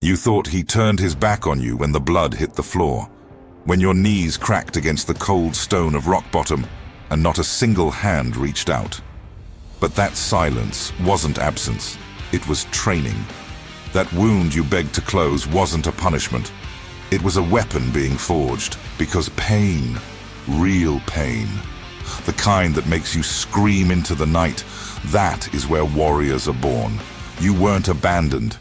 You thought he turned his back on you when the blood hit the floor, when your knees cracked against the cold stone of rock bottom and not a single hand reached out. But that silence wasn't absence, it was training. That wound you begged to close wasn't a punishment. It was a weapon being forged, because pain, real pain, the kind that makes you scream into the night, that is where warriors are born. You weren't abandoned.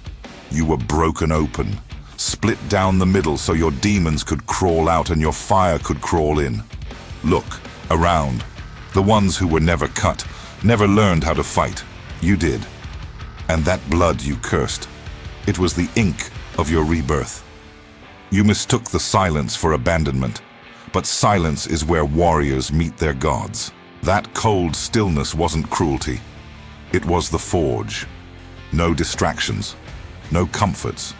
You were broken open, split down the middle so your demons could crawl out and your fire could crawl in. Look around. The ones who were never cut, never learned how to fight. You did. And that blood you cursed, it was the ink of your rebirth. You mistook the silence for abandonment, but silence is where warriors meet their gods. That cold stillness wasn't cruelty. It was the forge. No distractions, no comforts,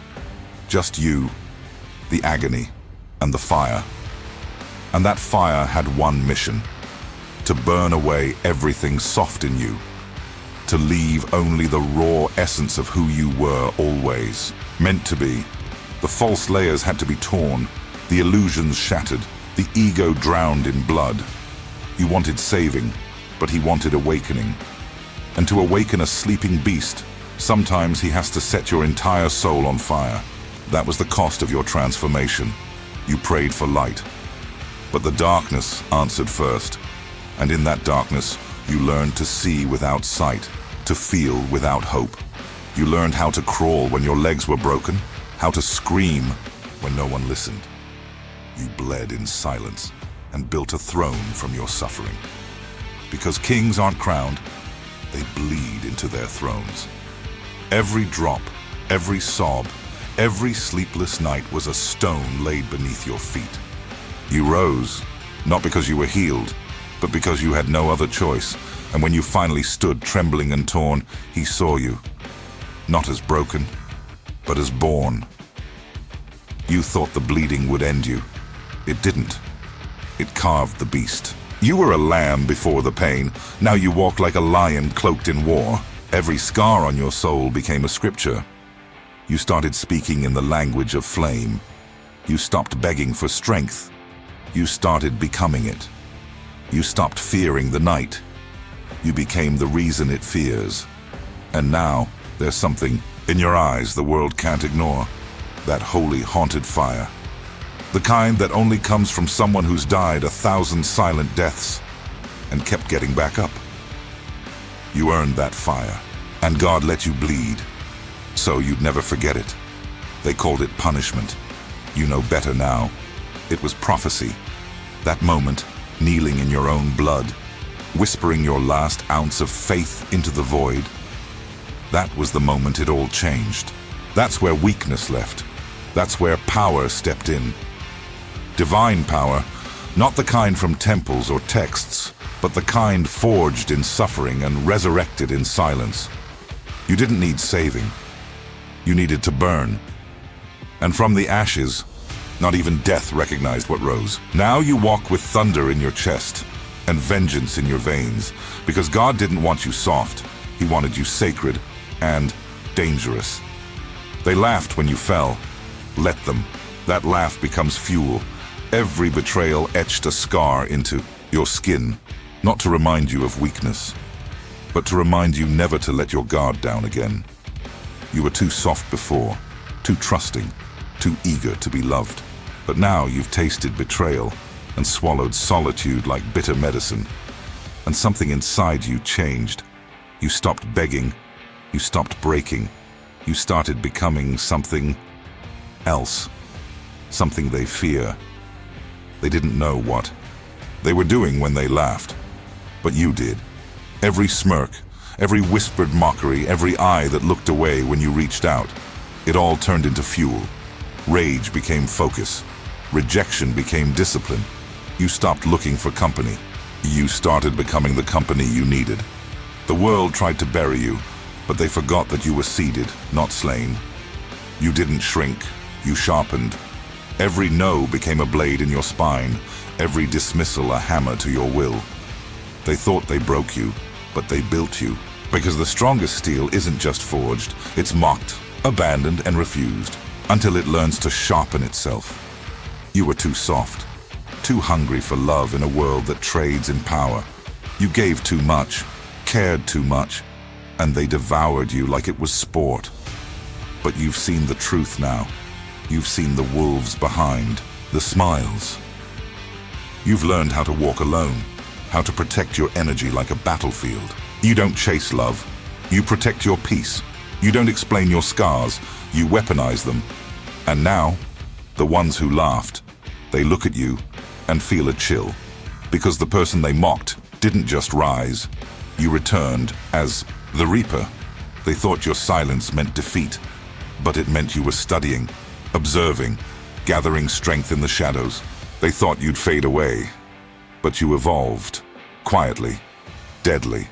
just you, the agony, and the fire. And that fire had one mission: to burn away everything soft in you, to leave only the raw essence of who you were always, meant to be. The false layers had to be torn, the illusions shattered, the ego drowned in blood. You wanted saving, but he wanted awakening. And to awaken a sleeping beast, sometimes he has to set your entire soul on fire. That was the cost of your transformation. You prayed for light. But the darkness answered first. And in that darkness, you learned to see without sight, to feel without hope. You learned how to crawl when your legs were broken, how to scream when no one listened. You bled in silence and built a throne from your suffering. Because kings aren't crowned, they bleed into their thrones. Every drop, every sob, every sleepless night was a stone laid beneath your feet. You rose, not because you were healed, but because you had no other choice. And when you finally stood trembling and torn, he saw you, not as broken, but as born. You thought the bleeding would end you. It didn't. It carved the beast. You were a lamb before the pain. Now you walk like a lion cloaked in war. Every scar on your soul became a scripture. You started speaking in the language of flame. You stopped begging for strength. You started becoming it. You stopped fearing the night. You became the reason it fears. And now, there's something in your eyes the world can't ignore. That holy, haunted fire. The kind that only comes from someone who's died 1,000 silent deaths and kept getting back up. You earned that fire, and God let you bleed, so you'd never forget it. They called it punishment. You know better now. It was prophecy. That moment, kneeling in your own blood, whispering your last ounce of faith into the void. That was the moment it all changed. That's where weakness left. That's where power stepped in. Divine power, not the kind from temples or texts, but the kind forged in suffering and resurrected in silence. You didn't need saving. You needed to burn. And from the ashes, not even death recognized what rose. Now you walk with thunder in your chest and vengeance in your veins, because God didn't want you soft. He wanted you sacred and dangerous. They laughed when you fell. Let them. That laugh becomes fuel. Every betrayal etched a scar into your skin, not to remind you of weakness, but to remind you never to let your guard down again. You were too soft before, too trusting, too eager to be loved. But now you've tasted betrayal and swallowed solitude like bitter medicine, and something inside you changed. You stopped begging, you stopped breaking, you started becoming something else, something they fear. They didn't know what they were doing when they laughed, but you did. Every smirk, every whispered mockery, every eye that looked away when you reached out, it all turned into fuel. Rage became focus. Rejection became discipline. You stopped looking for company. You started becoming the company you needed. The world tried to bury you, but they forgot that you were seeded, not slain. You didn't shrink, you sharpened. Every no became a blade in your spine, every dismissal a hammer to your will. They thought they broke you, but they built you. Because the strongest steel isn't just forged, it's mocked, abandoned, and refused. until it learns to sharpen itself. You were too soft, too hungry for love in a world that trades in power. You gave too much, cared too much, and they devoured you like it was sport. But you've seen the truth now. You've seen the wolves behind, the smiles. You've learned how to walk alone, how to protect your energy like a battlefield. You don't chase love. You protect your peace. You don't explain your scars. You weaponize them. And now, the ones who laughed, they look at you and feel a chill. Because the person they mocked didn't just rise. You returned as the Reaper. They thought your silence meant defeat, but it meant you were studying, observing, gathering strength in the shadows. They thought you'd fade away, but you evolved, quietly, deadly.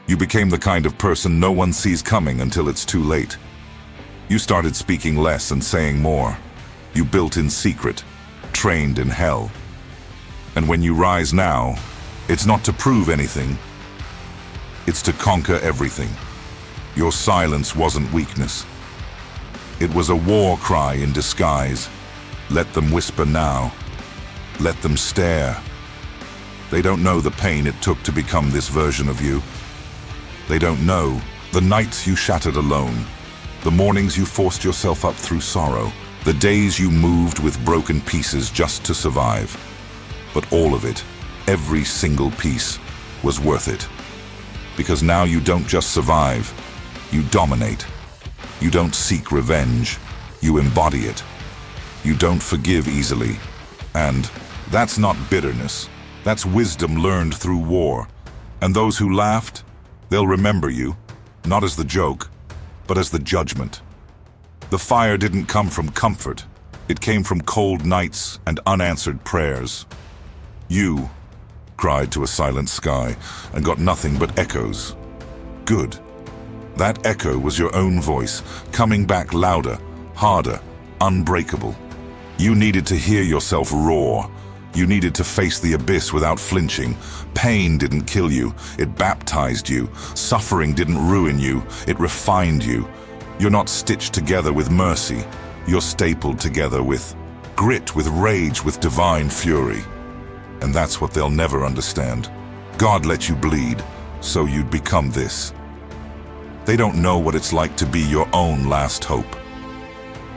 You became the kind of person no one sees coming until it's too late. You started speaking less and saying more. You built in secret, trained in hell. And when you rise now, it's not to prove anything. It's to conquer everything. Your silence wasn't weakness. It was a war cry in disguise. Let them whisper now. Let them stare. They don't know the pain it took to become this version of you. They don't know the nights you shattered alone, the mornings you forced yourself up through sorrow, the days you moved with broken pieces just to survive. But all of it, every single piece, was worth it. Because now you don't just survive, you dominate. You don't seek revenge, you embody it. You don't forgive easily. And that's not bitterness. That's wisdom learned through war. And those who laughed, they'll remember you, not as the joke, but as the judgment. The fire didn't come from comfort. It came from cold nights and unanswered prayers. You cried to a silent sky and got nothing but echoes. Good. That echo was your own voice, coming back louder, harder, unbreakable. You needed to hear yourself roar. You needed to face the abyss without flinching. Pain didn't kill you, it baptized you. Suffering didn't ruin you, it refined you. You're not stitched together with mercy. You're stapled together with grit, with rage, with divine fury. And that's what they'll never understand. God let you bleed, so you'd become this. They don't know what it's like to be your own last hope.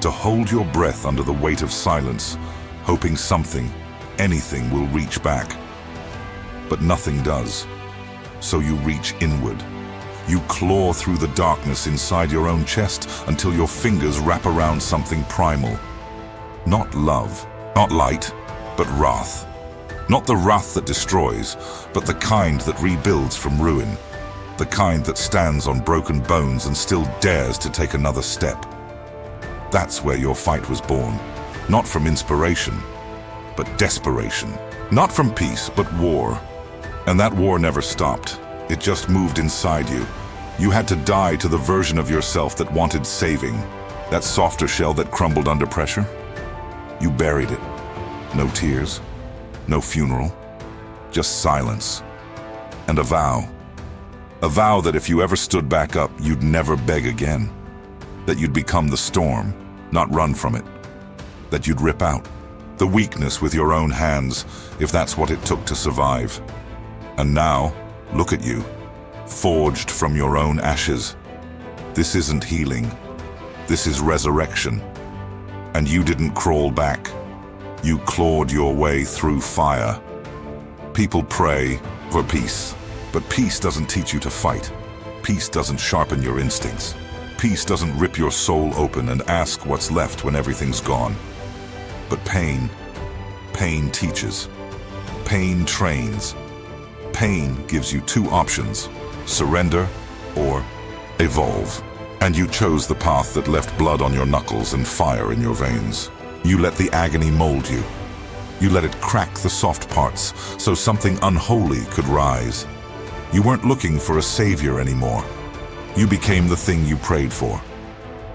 To hold your breath under the weight of silence, hoping something, anything will reach back. But nothing does. So you reach inward. You claw through the darkness inside your own chest until your fingers wrap around something primal. Not love, not light, but wrath. Not the wrath that destroys, but the kind that rebuilds from ruin. The kind that stands on broken bones and still dares to take another step. That's where your fight was born. Not from inspiration, but desperation. Not from peace, but war. And that war never stopped. It just moved inside you. You had to die to the version of yourself that wanted saving. That softer shell that crumbled under pressure. You buried it. No tears, no funeral, just silence. And a vow. A vow that if you ever stood back up, you'd never beg again. That you'd become the storm, not run from it. That you'd rip out the weakness with your own hands, if that's what it took to survive. And now, look at you, forged from your own ashes. This isn't healing. This is resurrection. And you didn't crawl back. You clawed your way through fire. People pray for peace, but peace doesn't teach you to fight. Peace doesn't sharpen your instincts. Peace doesn't rip your soul open and ask what's left when everything's gone. But pain teaches. Pain trains. Pain gives you two options, surrender or evolve. And you chose the path that left blood on your knuckles and fire in your veins. You let the agony mold you. You let it crack the soft parts so something unholy could rise. You weren't looking for a savior anymore. You became the thing you prayed for.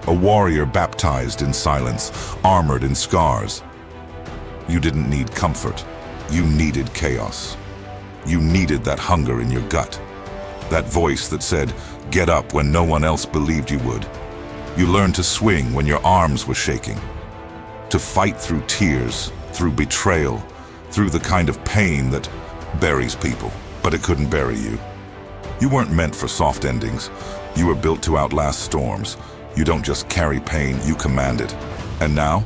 A warrior baptized in silence, armored in scars. You didn't need comfort. You needed chaos. You needed that hunger in your gut. That voice that said, get up when no one else believed you would. You learned to swing when your arms were shaking, to fight through tears, through betrayal, through the kind of pain that buries people, but it couldn't bury you. You weren't meant for soft endings. You were built to outlast storms. You don't just carry pain, you command it. And now,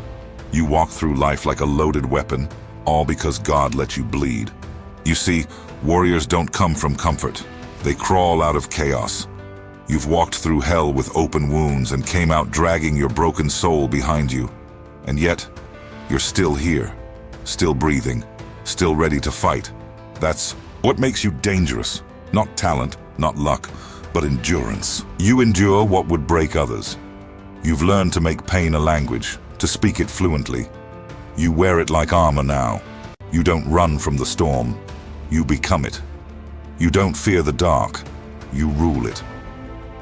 you walk through life like a loaded weapon, all because God let you bleed. You see, warriors don't come from comfort. They crawl out of chaos. You've walked through hell with open wounds and came out dragging your broken soul behind you. And yet, you're still here, still breathing, still ready to fight. That's what makes you dangerous. Not talent, not luck, but endurance. You endure what would break others. You've learned to make pain a language, to speak it fluently. You wear it like armor now. You don't run from the storm. You become it. You don't fear the dark. You rule it.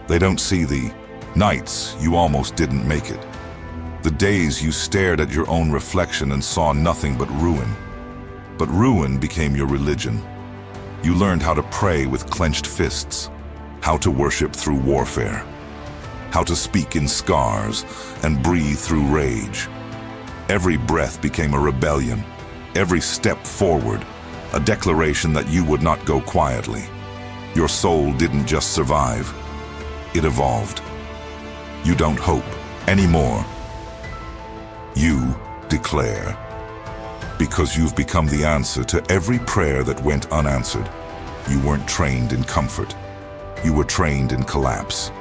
They don't see the nights you almost didn't make it. The days you stared at your own reflection and saw nothing but ruin. But ruin became your religion. You learned how to pray with clenched fists, how to worship through warfare, how to speak in scars and breathe through rage. Every breath became a rebellion, every step forward, a declaration that you would not go quietly. Your soul didn't just survive, it evolved. You don't hope anymore. You declare. Because you've become the answer to every prayer that went unanswered. You weren't trained in comfort. You were trained in collapse.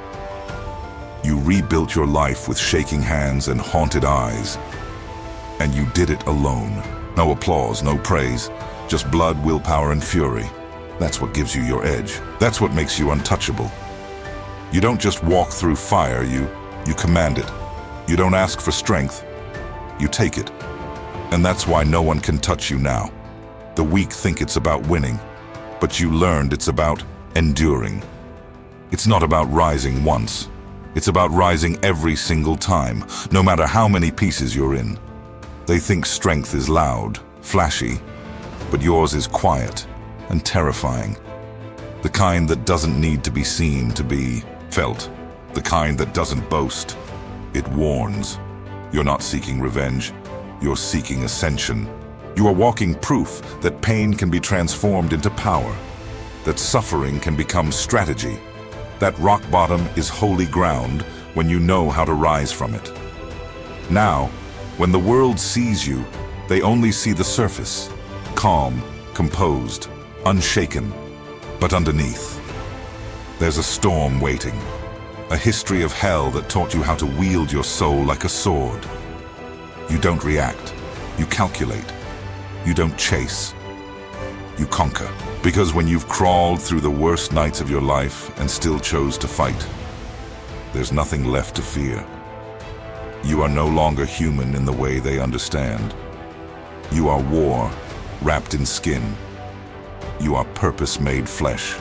You rebuilt your life with shaking hands and haunted eyes. And you did it alone. No applause, no praise, just blood, willpower, and fury. That's what gives you your edge. That's what makes you untouchable. You don't just walk through fire, you command it. You don't ask for strength, you take it. And that's why no one can touch you now. The weak think it's about winning, but you learned it's about enduring. It's not about rising once. It's about rising every single time, no matter how many pieces you're in. They think strength is loud, flashy, but yours is quiet and terrifying. The kind that doesn't need to be seen to be felt. The kind that doesn't boast. It warns. You're not seeking revenge. You're seeking ascension. You are walking proof that pain can be transformed into power, that suffering can become strategy, that rock bottom is holy ground when you know how to rise from it. Now, when the world sees you, they only see the surface, calm, composed, unshaken. But underneath, there's a storm waiting, a history of hell that taught you how to wield your soul like a sword. You don't react, you calculate. You don't chase, you conquer. Because when you've crawled through the worst nights of your life and still chose to fight, there's nothing left to fear. You are no longer human in the way they understand. You are war wrapped in skin. You are purpose-made flesh.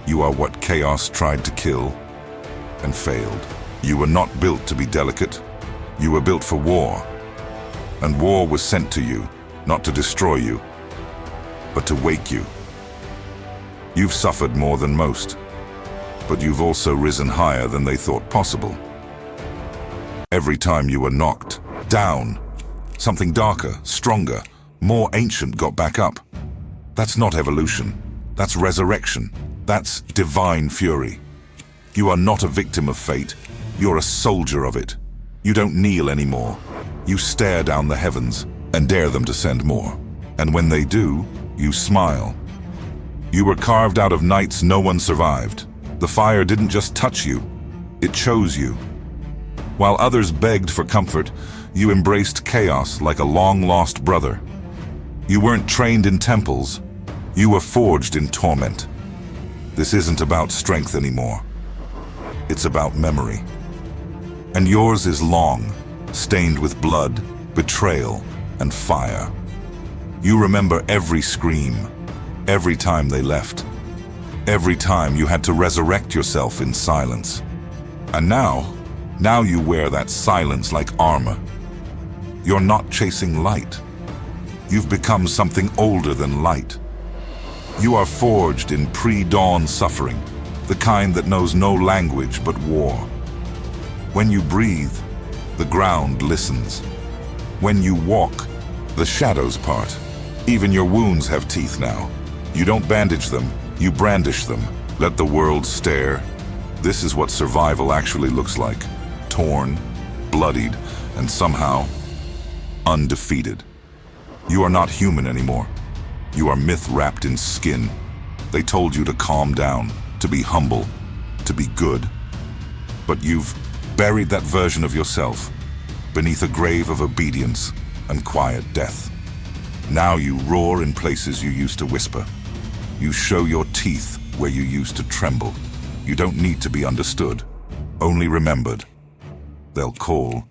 You are what chaos tried to kill and failed. You were not built to be delicate. You were built for war. And war was sent to you, not to destroy you, but to wake you. You've suffered more than most, but you've also risen higher than they thought possible. Every time you were knocked down, something darker, stronger, more ancient got back up. That's not evolution. That's resurrection. That's divine fury. You are not a victim of fate. You're a soldier of it. You don't kneel anymore. You stare down the heavens and dare them to send more. And when they do, you smile. You were carved out of nights no one survived. The fire didn't just touch you, it chose you. While others begged for comfort, you embraced chaos like a long-lost brother. You weren't trained in temples, you were forged in torment. This isn't about strength anymore. It's about memory. And yours is long, stained with blood, betrayal, and fire. You remember every scream, every time they left, every time you had to resurrect yourself in silence. And now you wear that silence like armor. You're not chasing light. You've become something older than light. You are forged in pre-dawn suffering, the kind that knows no language but war. When you breathe, the ground listens. When you walk, the shadows part. Even your wounds have teeth now. You don't bandage them, you brandish them. Let the world stare. This is what survival actually looks like. Torn, bloodied, and somehow undefeated. You are not human anymore. You are myth wrapped in skin. They told you to calm down, to be humble, to be good. But you've buried that version of yourself beneath a grave of obedience and quiet death. Now you roar in places you used to whisper. You show your teeth where you used to tremble. You don't need to be understood, only remembered. They'll call.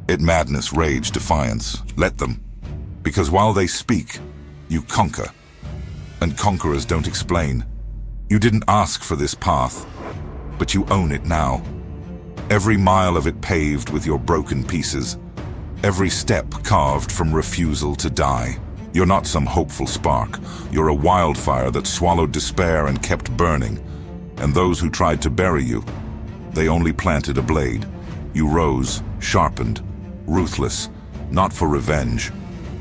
It madness, rage, defiance. Let them. Because while they speak, you conquer. And conquerors don't explain. You didn't ask for this path, but you own it now. Every mile of it paved with your broken pieces. Every step carved from refusal to die. You're not some hopeful spark. You're a wildfire that swallowed despair and kept burning. And those who tried to bury you, they only planted a blade. You rose, sharpened, ruthless, not for revenge,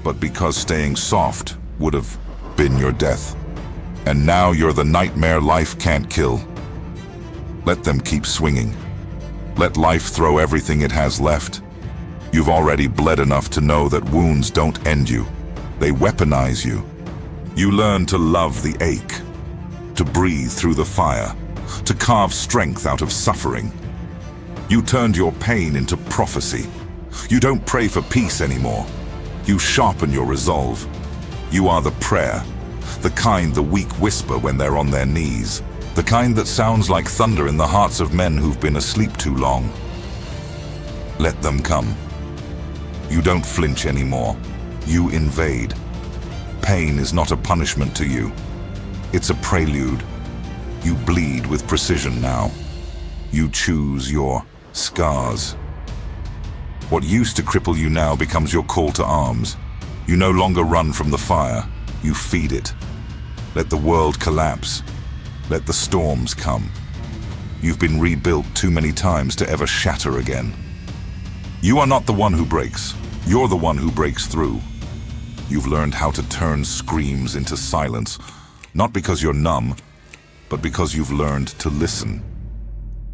but because staying soft would have been your death. And now you're the nightmare life can't kill. Let them keep swinging. Let life throw everything it has left. You've already bled enough to know that wounds don't end you. They weaponize you. You learn to love the ache, to breathe through the fire, to carve strength out of suffering. You turned your pain into prophecy. You don't pray for peace anymore. You sharpen your resolve. You are the prayer, the kind the weak whisper when they're on their knees, the kind that sounds like thunder in the hearts of men who've been asleep too long. Let them come. You don't flinch anymore. You invade. Pain is not a punishment to you. It's a prelude. You bleed with precision now. You choose your scars. What used to cripple you now becomes your call to arms. You no longer run from the fire. You feed it. Let the world collapse. Let the storms come. You've been rebuilt too many times to ever shatter again. You are not the one who breaks. You're the one who breaks through. You've learned how to turn screams into silence, not because you're numb, but because you've learned to listen.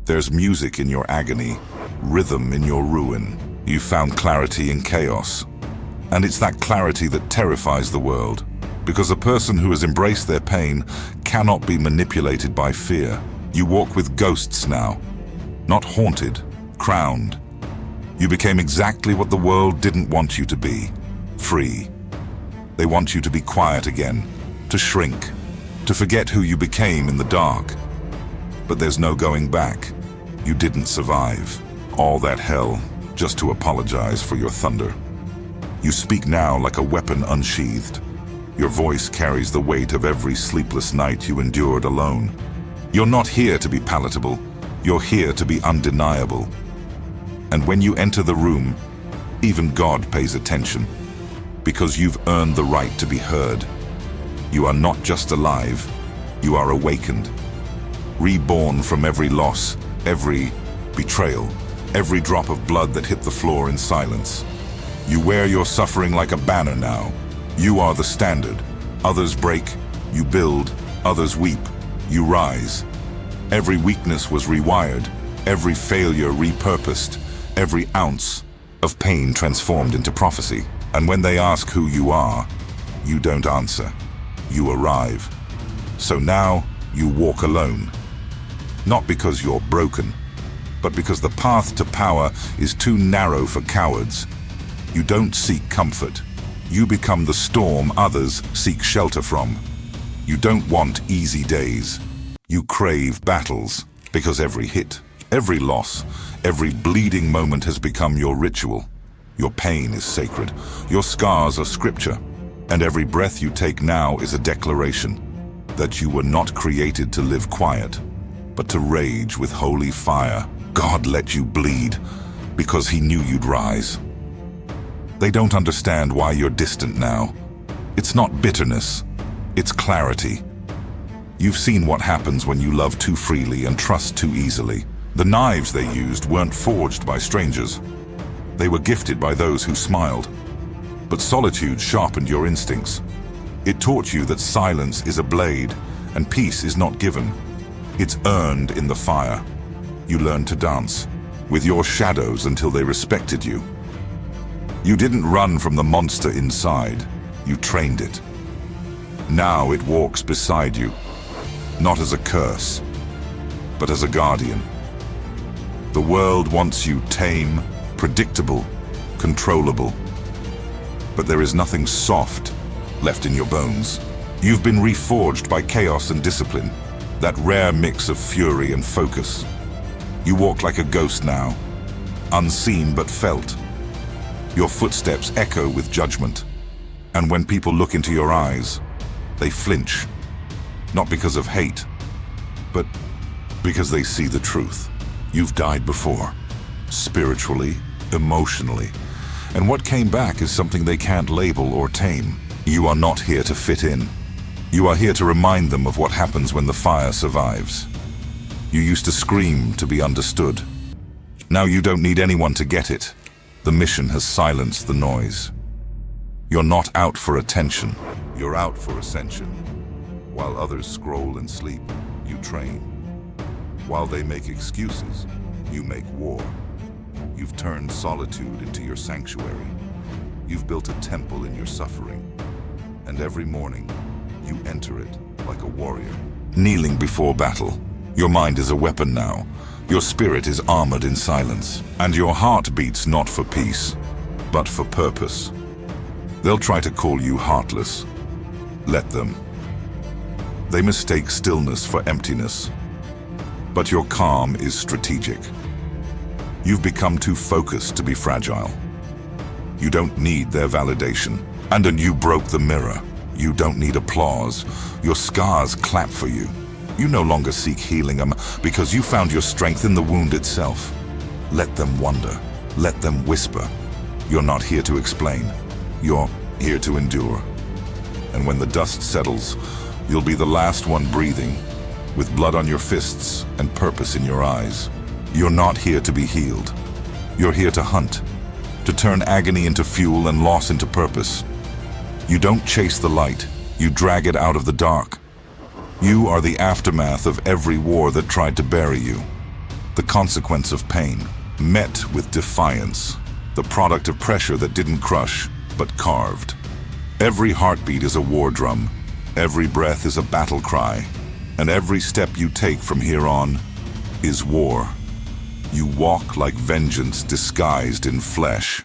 There's music in your agony, rhythm in your ruin. You've found clarity in chaos. And it's that clarity that terrifies the world, because a person who has embraced their pain cannot be manipulated by fear. You walk with ghosts now, not haunted, crowned. You became exactly what the world didn't want you to be, free. They want you to be quiet again, to shrink, to forget who you became in the dark. But there's no going back. You didn't survive. All that hell just to apologize for your thunder. You speak now like a weapon unsheathed. Your voice carries the weight of every sleepless night you endured alone. You're not here to be palatable. You're here to be undeniable. And when you enter the room, even God pays attention, because you've earned the right to be heard. You are not just alive, you are awakened, reborn from every loss, every betrayal, every drop of blood that hit the floor in silence. You wear your suffering like a banner now. You are the standard. Others break, you build, others weep, you rise. Every weakness was rewired, every failure repurposed, every ounce of pain transformed into prophecy. And when they ask who you are, you don't answer. You arrive. So now you walk alone. Not because you're broken, but because the path to power is too narrow for cowards. You don't seek comfort. You become the storm others seek shelter from. You don't want easy days. You crave battles, because every hit, every loss, every bleeding moment has become your ritual. Your pain is sacred. Your scars are scripture. And every breath you take now is a declaration that you were not created to live quiet, but to rage with holy fire. God let you bleed because he knew you'd rise. They don't understand why you're distant now. It's not bitterness, it's clarity. You've seen what happens when you love too freely and trust too easily. The knives they used weren't forged by strangers. They were gifted by those who smiled. But solitude sharpened your instincts. It taught you that silence is a blade, and peace is not given. It's earned in the fire. You learned to dance with your shadows until they respected you. You didn't run from the monster inside. You trained it. Now it walks beside you, not as a curse, but as a guardian. The world wants you tame, predictable, controllable. But there is nothing soft left in your bones. You've been reforged by chaos and discipline, that rare mix of fury and focus. You walk like a ghost now, unseen but felt. Your footsteps echo with judgment, and when people look into your eyes, they flinch, not because of hate, but because they see the truth. You've died before, spiritually, emotionally, and what came back is something they can't label or tame. You are not here to fit in. You are here to remind them of what happens when the fire survives. You used to scream to be understood. Now you don't need anyone to get it. The mission has silenced the noise. You're not out for attention. You're out for ascension. While others scroll and sleep, you train. While they make excuses, you make war. You've turned solitude into your sanctuary. You've built a temple in your suffering. And every morning, you enter it like a warrior. Kneeling before battle, your mind is a weapon now. Your spirit is armored in silence. And your heart beats not for peace, but for purpose. They'll try to call you heartless. Let them. They mistake stillness for emptiness. But your calm is strategic. You've become too focused to be fragile. You don't need their validation. And you broke the mirror. You don't need applause. Your scars clap for you. You no longer seek healing because you found your strength in the wound itself. Let them wonder. Let them whisper. You're not here to explain. You're here to endure. And when the dust settles, you'll be the last one breathing, with blood on your fists and purpose in your eyes. You're not here to be healed. You're here to hunt, to turn agony into fuel and loss into purpose. You don't chase the light, you drag it out of the dark. You are the aftermath of every war that tried to bury you. The consequence of pain, met with defiance. The product of pressure that didn't crush, but carved. Every heartbeat is a war drum. Every breath is a battle cry. And every step you take from here on is war. You walk like vengeance disguised in flesh.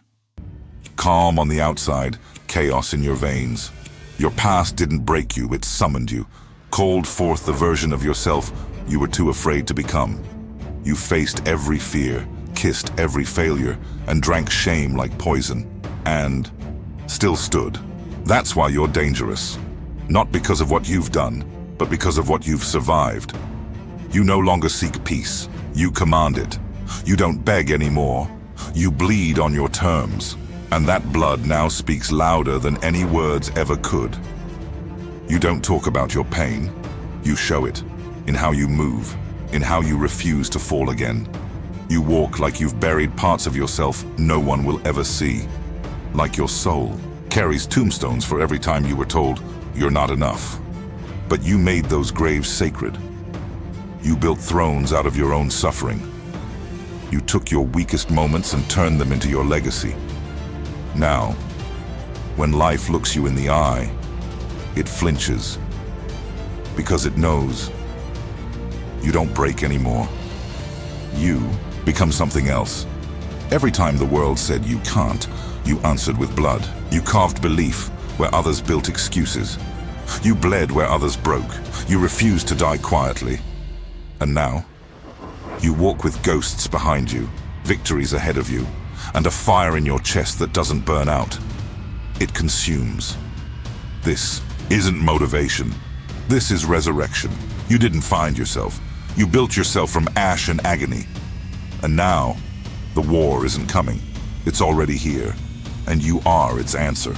Calm on the outside, chaos in your veins. Your past didn't break you, it summoned you. Called forth the version of yourself you were too afraid to become. You faced every fear, kissed every failure, and drank shame like poison. And still stood. That's why you're dangerous. Not because of what you've done, but because of what you've survived. You no longer seek peace. You command it. You don't beg anymore. You bleed on your terms. And that blood now speaks louder than any words ever could. You don't talk about your pain. You show it. In how you move. In how you refuse to fall again. You walk like you've buried parts of yourself no one will ever see. Like your soul carries tombstones for every time you were told you're not enough. But you made those graves sacred. You built thrones out of your own suffering. You took your weakest moments and turned them into your legacy. Now, when life looks you in the eye, it flinches. Because it knows you don't break anymore. You become something else. Every time the world said you can't, you answered with blood. You carved belief where others built excuses. You bled where others broke. You refused to die quietly. And now, you walk with ghosts behind you, victories ahead of you, and a fire in your chest that doesn't burn out. It consumes. This isn't motivation. This is resurrection. You didn't find yourself. You built yourself from ash and agony. And now, the war isn't coming. It's already here, and you are its answer.